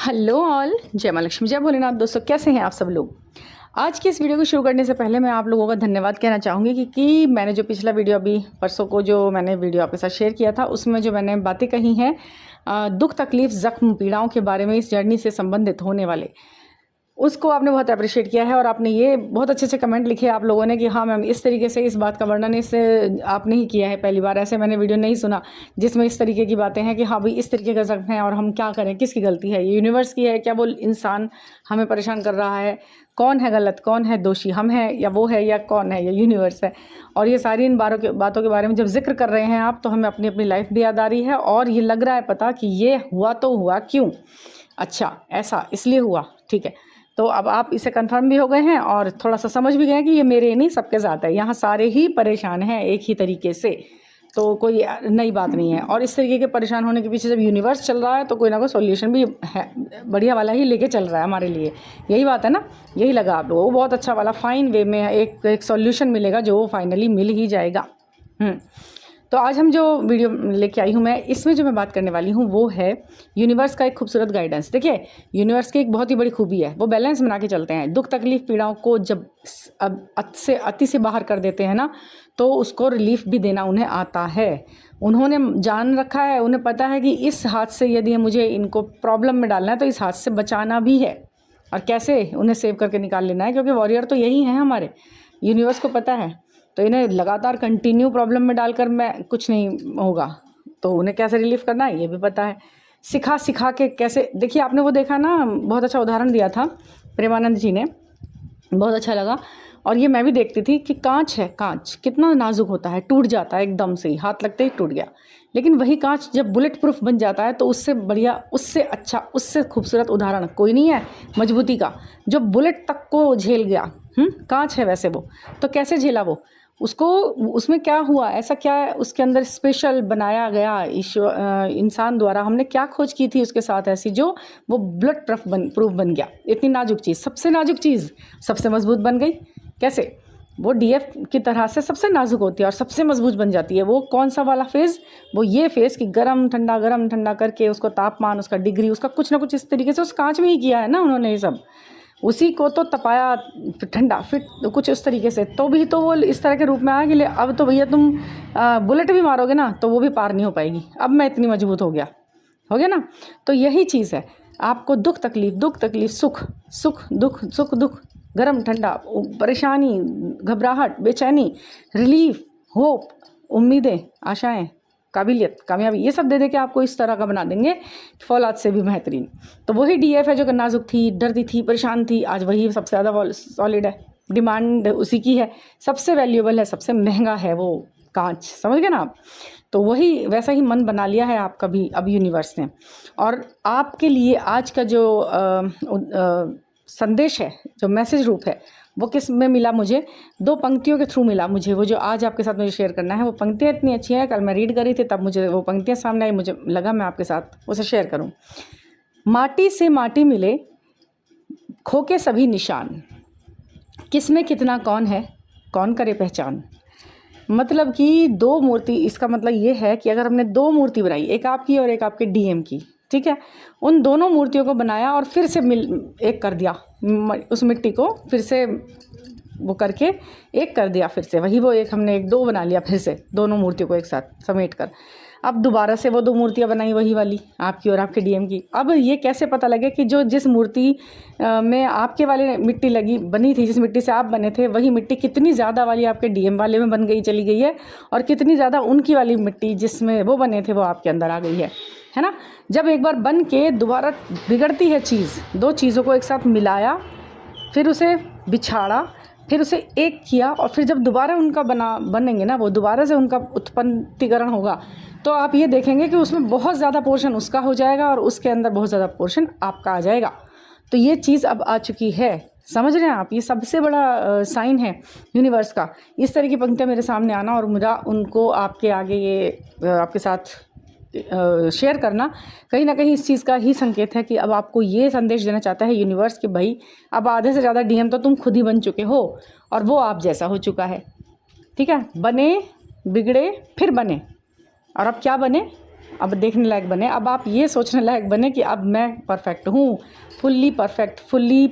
Hello all, जय माँ लक्ष्मी, जय भोलेनाथ। दोस्तों, कैसे हैं आप सब लोग। आज की इस वीडियो को शुरू करने से पहले मैं आप लोगों का धन्यवाद कहना चाहूँगी कि मैंने जो पिछला वीडियो अभी परसों को जो मैंने वीडियो आपके साथ शेयर किया था, उसमें जो मैंने बातें कही हैं दुख तकलीफ जख्म पीड़ाओं के बारे में, इस जर्नी से संबंधित होने वाले, उसको आपने बहुत अप्रिशिएट किया है। और आपने ये बहुत अच्छे अच्छे कमेंट लिखे आप लोगों ने कि हाँ मैम, इस तरीके से इस बात का वर्णन इससे आपने ही किया है। पहली बार ऐसे मैंने वीडियो नहीं सुना जिसमें इस तरीके की बातें हैं कि हाँ भाई इस तरीके का जख्म है और हम क्या करें, किसकी गलती है, ये यूनिवर्स की है क्या, वो इंसान हमें परेशान कर रहा है, कौन है गलत, कौन है दोषी, हम हैं या वो है, या कौन है, या यूनिवर्स है। और ये सारी इन बातों के बारे में जब जिक्र कर रहे हैं आप, तो हमें अपनी अपनी लाइफ भी याद आ रही है और ये लग रहा है पता कि ये हुआ तो हुआ क्यों, अच्छा ऐसा इसलिए हुआ, ठीक है। तो अब आप इसे कंफर्म भी हो गए हैं और थोड़ा सा समझ भी गए हैं कि ये मेरे नहीं सबके साथ है, यहाँ सारे ही परेशान हैं एक ही तरीके से, तो कोई नई बात नहीं है। और इस तरीके के परेशान होने के पीछे जब यूनिवर्स चल रहा है तो कोई ना कोई सॉल्यूशन भी है, बढ़िया वाला ही लेके चल रहा है हमारे लिए। यही बात है ना, यही लगा आप लोगों को, बहुत अच्छा वाला फाइन वे में एक सॉल्यूशन मिलेगा जो फाइनली मिल ही जाएगा। तो आज हम जो वीडियो लेके आई हूँ मैं, इसमें जो मैं बात करने वाली हूँ वो है यूनिवर्स का एक खूबसूरत गाइडेंस। देखिए, यूनिवर्स की एक बहुत ही बड़ी खूबी है, वो बैलेंस बना के चलते हैं। दुख तकलीफ पीड़ाओं को जब अति से बाहर कर देते हैं ना, तो उसको रिलीफ भी देना उन्हें आता है। उन्होंने जान रखा है, उन्हें पता है कि इस हाथ से यदि मुझे इनको प्रॉब्लम में डालना है तो इस हाथ से बचाना भी है, और कैसे उन्हें सेव करके निकाल लेना है, क्योंकि वॉरियर तो यही हैं हमारे, यूनिवर्स को पता है। तो इन्हें लगातार कंटिन्यू प्रॉब्लम में डालकर मैं कुछ नहीं होगा, तो उन्हें कैसे रिलीफ करना है ये भी पता है। सिखा सिखा के कैसे, देखिए आपने वो देखा ना, बहुत अच्छा उदाहरण दिया था प्रेमानंद जी ने, बहुत अच्छा लगा। और ये मैं भी देखती थी कि कांच है, कांच कितना नाजुक होता है, टूट जाता है एकदम से ही, हाथ लगते ही टूट गया। लेकिन वही कांच जब बुलेट प्रूफ बन जाता है तो उससे बढ़िया, उससे अच्छा, उससे खूबसूरत उदाहरण कोई नहीं है मजबूती का, जो बुलेट तक को झेल गया। कांच है वैसे वो, तो कैसे झेला वो, उसको, उसमें क्या हुआ, ऐसा क्या है उसके अंदर स्पेशल बनाया गया इंसान द्वारा, हमने क्या खोज की थी उसके साथ ऐसी, जो वो ब्लड प्रूफ बन गया। इतनी नाजुक चीज़, सबसे नाजुक चीज़ सबसे मजबूत बन गई। कैसे, वो डीएफ की तरह से सबसे नाजुक होती है और सबसे मजबूत बन जाती है। वो कौन सा वाला फेज़, वो ये फेज़ कि गरम ठंडा करके उसको तापमान, उसका डिग्री, उसका कुछ ना कुछ इस तरीके से उस कांच में ही किया है ना उन्होंने ये सब, उसी को तो तपाया ठंडा, फिर कुछ उस तरीके से, तो भी तो वो इस तरह के रूप में आ गया। अब तो भैया तुम बुलेट भी मारोगे ना तो वो भी पार नहीं हो पाएगी, अब मैं इतनी मजबूत हो गया ना। तो यही चीज़ है, आपको दुख तकलीफ, सुख दुख, गरम ठंडा, परेशानी, घबराहट, बेचैनी, रिलीफ, होप, उम्मीदें, आशाएं, काबिलियत, कामयाबी, ये सब दे दे के आपको इस तरह का बना देंगे, फौलाद से भी बेहतरीन। तो वही डीएफ है जो नाजुक थी, डरती थी, परेशान थी, आज वही सबसे ज़्यादा सॉलिड है, डिमांड उसी की है, सबसे वैल्यूएबल है, सबसे महंगा है वो कांच, समझ गए ना आप। तो वही वैसा ही मन बना लिया है आपका भी अब यूनिवर्स ने। और आपके लिए आज का जो संदेश है, जो मैसेज रूप है, वो किस में मिला मुझे, दो पंक्तियों के थ्रू मिला मुझे। वो जो आज आपके साथ मुझे शेयर करना है, वो पंक्तियाँ इतनी अच्छी हैं, कल मैं रीड कर रही थी तब मुझे वो पंक्तियाँ सामने आई, मुझे लगा मैं आपके साथ उसे शेयर करूं। माटी से माटी मिले खो के सभी निशान, किसमें कितना कौन है, कौन करे पहचान। मतलब कि दो मूर्ति, इसका मतलब ये है कि अगर हमने दो मूर्ति बनाई, एक आपकी और एक आपके डीएम की, ठीक है, उन दोनों मूर्तियों को बनाया और फिर से एक कर दिया, उस मिट्टी को फिर से वो करके एक कर दिया, फिर से वही वो एक हमने एक दो बना लिया, फिर से दोनों मूर्तियों को एक साथ समेट कर, अब दोबारा से वो दो मूर्तियाँ बनाई, वही वाली आपकी और आपके डीएम की। अब ये कैसे पता लगे कि जो जिस मूर्ति में आपके वाले मिट्टी लगी बनी थी, जिस मिट्टी से आप बने थे, वही मिट्टी कितनी ज़्यादा वाली आपके डीएम वाले में बन गई, चली गई है, और कितनी ज़्यादा उनकी वाली मिट्टी जिसमें वो बने थे वो आपके अंदर आ गई है ना। जब एक बार बन के दोबारा बिगड़ती है चीज़, दो चीज़ों को एक साथ मिलाया, फिर उसे बिछाड़ा, फिर उसे एक किया, और फिर जब दोबारा उनका बनेंगे ना, वो दोबारा से उनका उत्पत्तिकरण होगा, तो आप ये देखेंगे कि उसमें बहुत ज़्यादा पोर्शन उसका हो जाएगा और उसके अंदर बहुत ज़्यादा पोर्शन आपका आ जाएगा। तो ये चीज़ अब आ चुकी है, समझ रहे हैं आप, ये सबसे बड़ा साइन है यूनिवर्स का। इस तरह की पंक्तियाँ मेरे सामने आना और मेरा उनको आपके आगे ये आपके साथ शेयर करना, कहीं ना कहीं इस चीज़ का ही संकेत है कि अब आपको ये संदेश देना चाहता है यूनिवर्स कि भाई अब आधे से ज़्यादा डीएम तो तुम खुद ही बन चुके हो और वो आप जैसा हो चुका है, ठीक है। बने, बिगड़े, फिर बने, और अब क्या बने, अब देखने लायक बने, अब आप ये सोचने लायक बने कि अब मैं परफेक्ट हूँ, fully perfect, fully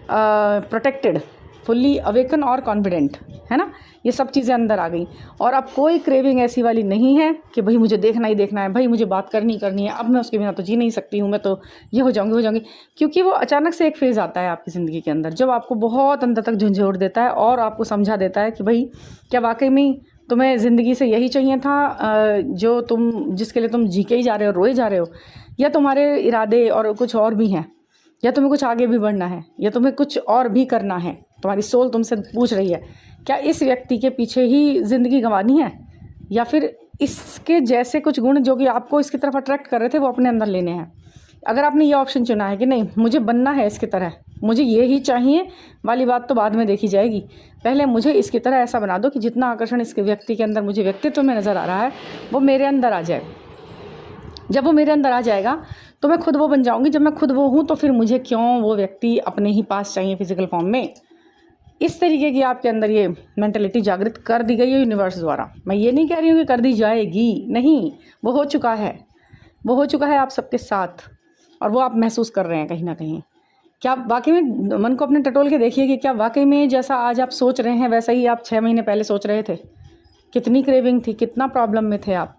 protected, fully awaken और कॉन्फिडेंट, है ना। ये सब चीज़ें अंदर आ गई और अब कोई क्रेविंग ऐसी वाली नहीं है कि भाई मुझे देखना ही देखना है, भाई मुझे बात करनी करनी है, अब मैं उसके बिना तो जी नहीं सकती हूँ, मैं तो ये हो जाऊँगी। क्योंकि वो अचानक से एक फेज़ आता है आपकी ज़िंदगी के अंदर जब आपको बहुत अंदर तक झंझोड़ देता है और आपको समझा देता है कि भाई क्या वाकई में तुम्हें ज़िंदगी से यही चाहिए था, जो जिसके लिए तुम जी के ही जा रहे हो, रोए जा रहे हो, या तुम्हारे इरादे और कुछ और भी हैं, या तुम्हें कुछ आगे भी बढ़ना है, या तुम्हें कुछ और भी करना है। तुम्हारी सोल तुमसे पूछ रही है क्या इस व्यक्ति के पीछे ही ज़िंदगी गंवानी है, या फिर इसके जैसे कुछ गुण जो कि आपको इसकी तरफ अट्रैक्ट कर रहे थे वो अपने अंदर लेने हैं। अगर आपने ये ऑप्शन चुना है कि नहीं मुझे बनना है इसकी तरह, मुझे ये ही चाहिए वाली बात तो बाद में देखी जाएगी, पहले मुझे इसकी तरह ऐसा बना दो कि जितना आकर्षण इसके व्यक्ति के अंदर मुझे व्यक्तित्व में नज़र आ रहा है वो मेरे अंदर आ जाए। जब वो मेरे अंदर आ जाएगा तो मैं खुद वो बन जाऊँगी। जब मैं खुद वो हूँ तो फिर मुझे क्यों वो व्यक्ति अपने ही पास चाहिए फिजिकल फॉर्म में। इस तरीके की आपके अंदर ये मेंटलिटी जागृत कर दी गई है यूनिवर्स द्वारा। मैं ये नहीं कह रही हूँ कि कर दी जाएगी, नहीं, वो हो चुका है, वो हो चुका है आप सबके साथ और वो आप महसूस कर रहे हैं कहीं ना कहीं। क्या वाकई में मन को अपने टटोल के देखिए कि क्या वाकई में जैसा आज आप सोच रहे हैं वैसा ही आप 6 महीने पहले सोच रहे थे। कितनी क्रेविंग थी, कितना प्रॉब्लम में थे आप।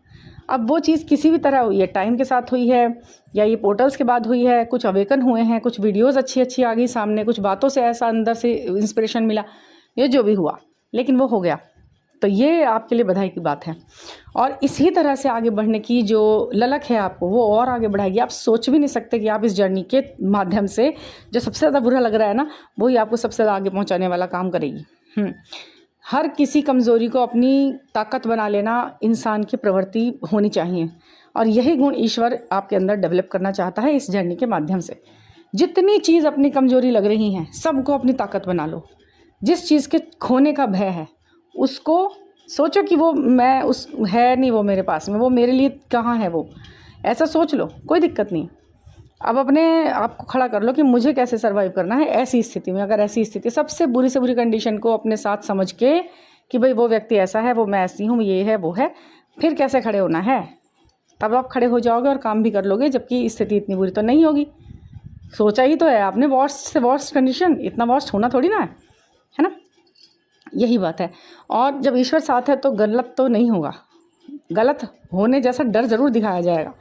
अब वो चीज़ किसी भी तरह हुई है, टाइम के साथ हुई है या ये पोर्टल्स के बाद हुई है, कुछ अवेकन हुए हैं, कुछ वीडियोस अच्छी आ गई सामने, कुछ बातों से ऐसा अंदर से इंस्पिरेशन मिला, ये जो भी हुआ, लेकिन वो हो गया। तो ये आपके लिए बधाई की बात है और इसी तरह से आगे बढ़ने की जो ललक है आपको वो और आगे बढ़ाएगी। आप सोच भी नहीं सकते कि आप इस जर्नी के माध्यम से जो सबसे ज़्यादा बुरा लग रहा है ना वही आपको सबसे ज़्यादा आगे पहुँचाने वाला काम करेगी। हर किसी कमज़ोरी को अपनी ताकत बना लेना इंसान की प्रवृत्ति होनी चाहिए और यही गुण ईश्वर आपके अंदर डेवलप करना चाहता है इस जर्नी के माध्यम से। जितनी चीज़ अपनी कमज़ोरी लग रही हैं सबको अपनी ताकत बना लो। जिस चीज़ के खोने का भय है उसको सोचो कि वो मैं उस है नहीं, वो मेरे पास में, वो मेरे लिए कहाँ है, वो ऐसा सोच लो, कोई दिक्कत नहीं। अब अपने आप को खड़ा कर लो कि मुझे कैसे सर्वाइव करना है ऐसी स्थिति में। अगर ऐसी स्थिति सबसे बुरी से बुरी कंडीशन को अपने साथ समझ के कि भाई वो व्यक्ति ऐसा है, वो मैं ऐसी हूँ, ये है वो है, फिर कैसे खड़े होना है, तब आप खड़े हो जाओगे और काम भी कर लोगे। जबकि स्थिति इतनी बुरी तो नहीं होगी। सोचा ही तो है आपने वर्स्ट से वर्स्ट कंडीशन, इतना वर्स्ट होना थोड़ी ना है ना। यही बात है। और जब ईश्वर साथ है तो गलत तो नहीं होगा, गलत होने जैसा डर ज़रूर दिखाया जाएगा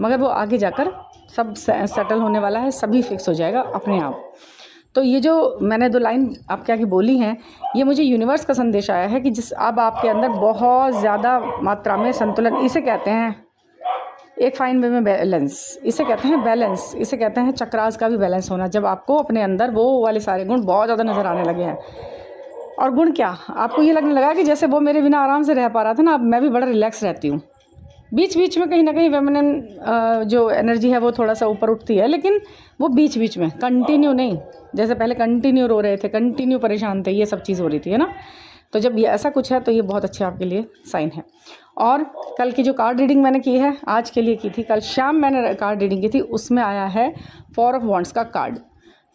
मगर वो आगे जाकर सब सेटल होने वाला है, सभी फिक्स हो जाएगा अपने आप। तो ये जो मैंने 2 लाइन आपके आगे बोली हैं ये मुझे यूनिवर्स का संदेश आया है कि जिस अब आपके अंदर बहुत ज़्यादा मात्रा में संतुलन, इसे कहते हैं एक फाइन वे में बैलेंस, इसे कहते हैं बैलेंस, इसे कहते हैं चक्रास का भी बैलेंस होना। जब आपको अपने अंदर वो वाले सारे गुण बहुत ज़्यादा नज़र आने लगे हैं और गुण क्या, आपको ये लगने लगा कि जैसे वो मेरे बिना आराम से रह पा रहा था ना, अब मैं भी बड़ा रिलैक्स रहती हूँ। बीच बीच में कहीं ना कहीं फेमिनिन जो एनर्जी है वो थोड़ा सा ऊपर उठती है, लेकिन वो बीच बीच में, कंटिन्यू नहीं। जैसे पहले कंटिन्यू रो रहे थे, कंटिन्यू परेशान थे, ये सब चीज़ हो रही थी, है ना। तो जब ये ऐसा कुछ है तो ये बहुत अच्छे आपके लिए साइन है। और कल की जो कार्ड रीडिंग मैंने की है, आज के लिए की थी, कल शाम मैंने कार्ड रीडिंग की थी, उसमें आया है 4 ऑफ वॉन्ड्स का कार्ड,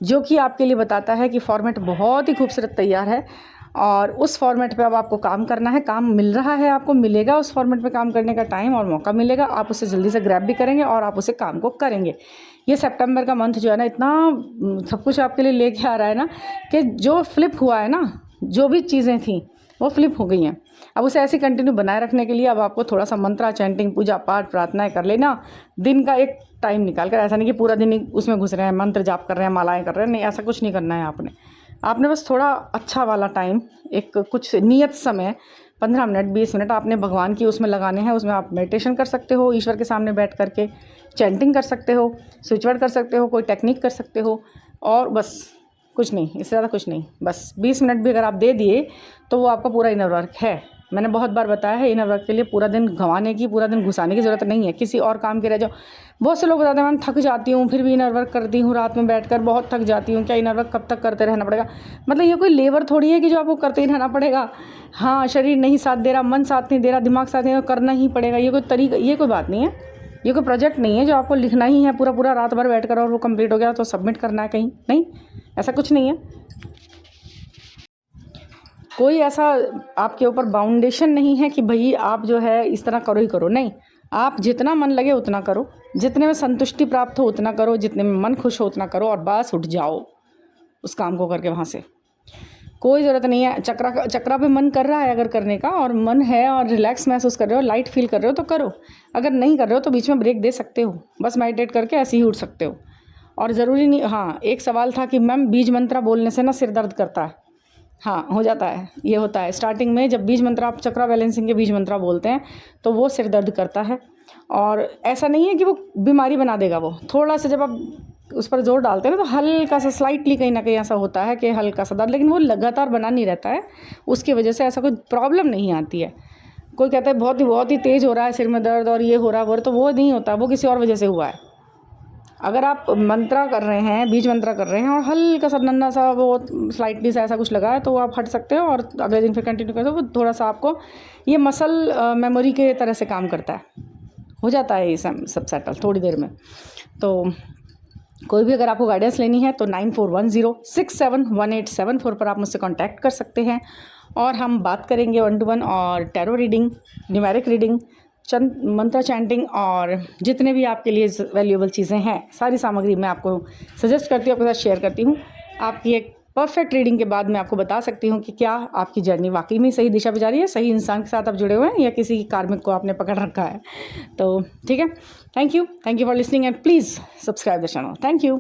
जो कि आपके लिए बताता है कि फॉर्मेट बहुत ही खूबसूरत तैयार है और उस फॉर्मेट पे अब आपको काम करना है। काम मिल रहा है, आपको मिलेगा उस फॉर्मेट पे काम करने का टाइम और मौका मिलेगा। आप उसे जल्दी से ग्रैब भी करेंगे और आप उसे काम को करेंगे। ये सितंबर का मंथ जो है ना, इतना सब कुछ आपके लिए लेके आ रहा है ना कि जो फ्लिप हुआ है ना, जो भी चीज़ें थी वो फ्लिप हो गई हैं। अब उसे ऐसे कंटिन्यू बनाए रखने के लिए अब आपको थोड़ा सा मंत्रा, चैंटिंग, पूजा पाठ, प्रार्थनाएं कर लेना दिन का एक टाइम निकाल कर। ऐसा नहीं कि पूरा दिन ही उसमें घुस रहे हैं, मंत्र जाप कर रहे हैं, मालाएं कर रहे हैं, नहीं, ऐसा कुछ नहीं करना है आपने बस थोड़ा अच्छा वाला टाइम, एक कुछ नियत समय 15 मिनट 20 मिनट आपने भगवान की उसमें लगाने हैं। उसमें आप मेडिटेशन कर सकते हो, ईश्वर के सामने बैठ करके चैंटिंग कर सकते हो, स्विच वर्ड कर सकते हो, कोई टेक्निक कर सकते हो और बस कुछ नहीं, इससे ज़्यादा कुछ नहीं। बस 20 मिनट भी अगर आप दे दिए तो वो आपका पूरा इनर वर्क है। मैंने बहुत बार बताया है, इनर वर्क के लिए पूरा दिन गंवाने की, पूरा दिन घुसाने की ज़रूरत नहीं है। किसी और काम के रह जाओ। बहुत से लोग बताते हैं मैं थक जाती हूँ फिर भी इनर वर्क करती हूँ, रात में बैठकर बहुत थक जाती हूँ, क्या इनर वर्क कब तक करते रहना पड़ेगा। मतलब ये कोई लेबर थोड़ी है कि जो आपको करते ही रहना पड़ेगा। हाँ, शरीर नहीं साथ दे रहा, मन साथ नहीं दे रहा, दिमाग साथ नहीं दे रहा, करना ही पड़ेगा। ये कोई तरीका, ये कोई बात नहीं है, ये कोई प्रोजेक्ट नहीं है जो आपको लिखना ही है पूरा रात भर बैठ कर और वो कंप्लीट हो गया तो सबमिट करना है कहीं, नहीं, ऐसा कुछ नहीं है। कोई ऐसा आपके ऊपर बाउंडेशन नहीं है कि भाई आप जो है इस तरह करो ही करो, नहीं। आप जितना मन लगे उतना करो, जितने में संतुष्टि प्राप्त हो उतना करो, जितने में मन खुश हो उतना करो और बस उठ जाओ उस काम को करके वहाँ से। कोई ज़रूरत नहीं है चक्रा पे मन कर रहा है अगर करने का, और मन है और रिलैक्स महसूस कर रहे हो, लाइट फील कर रहे हो तो करो। अगर नहीं कर रहे हो तो बीच में ब्रेक दे सकते हो, बस मेडिटेट करके ऐसे ही उठ सकते हो। और ज़रूरी नहीं, हाँ एक सवाल था कि मैम बीज मंत्रा बोलने से ना सिर दर्द करता है। हाँ हो जाता है, ये होता है स्टार्टिंग में जब बीज मंत्रा आप चक्रा बैलेंसिंग के बीज मंत्रा बोलते हैं तो वो सिर दर्द करता है। और ऐसा नहीं है कि वो बीमारी बना देगा, वो थोड़ा सा जब आप उस पर जोर डालते हैं ना तो हल्का सा स्लाइटली कहीं ना कहीं ऐसा होता है कि हल्का सा दर्द, लेकिन वो लगातार बना नहीं रहता है, उसकी वजह से ऐसा कोई प्रॉब्लम नहीं आती है। कोई कहता है बहुत ही तेज़ हो रहा है सिर में दर्द और ये हो रहा है वो, तो वो नहीं होता, वो किसी और वजह से हुआ है। अगर आप मंत्रा कर रहे हैं, बीज मंत्रा कर रहे हैं और हल्का सा नन्ना सा वो स्लाइटली सा ऐसा कुछ लगा है तो वो आप हट सकते हो और अगले दिन फिर कंटिन्यू कर दो। वो थोड़ा सा आपको ये मसल मेमोरी के तरह से काम करता है, हो जाता है ये सब सेटल थोड़ी देर में। तो कोई भी अगर आपको गाइडेंस लेनी है तो 9410671874 पर आप मुझसे कांटेक्ट कर सकते हैं और हम बात करेंगे 1-to-1 और टैरो रीडिंग, न्यूमेरिक रीडिंग, चंद मंत्र चैंटिंग और जितने भी आपके लिए वैल्यूएबल चीज़ें हैं सारी सामग्री मैं आपको सजेस्ट करती हूँ, आपके साथ शेयर करती हूँ। आपकी एक परफेक्ट रीडिंग के बाद मैं आपको बता सकती हूँ कि क्या आपकी जर्नी वाकई में सही दिशा पे जा रही है, सही इंसान के साथ आप जुड़े हुए हैं या किसी कार्मिक को आपने पकड़ रखा है। तो ठीक है, thank you for listening and please subscribe the channel. Thank you.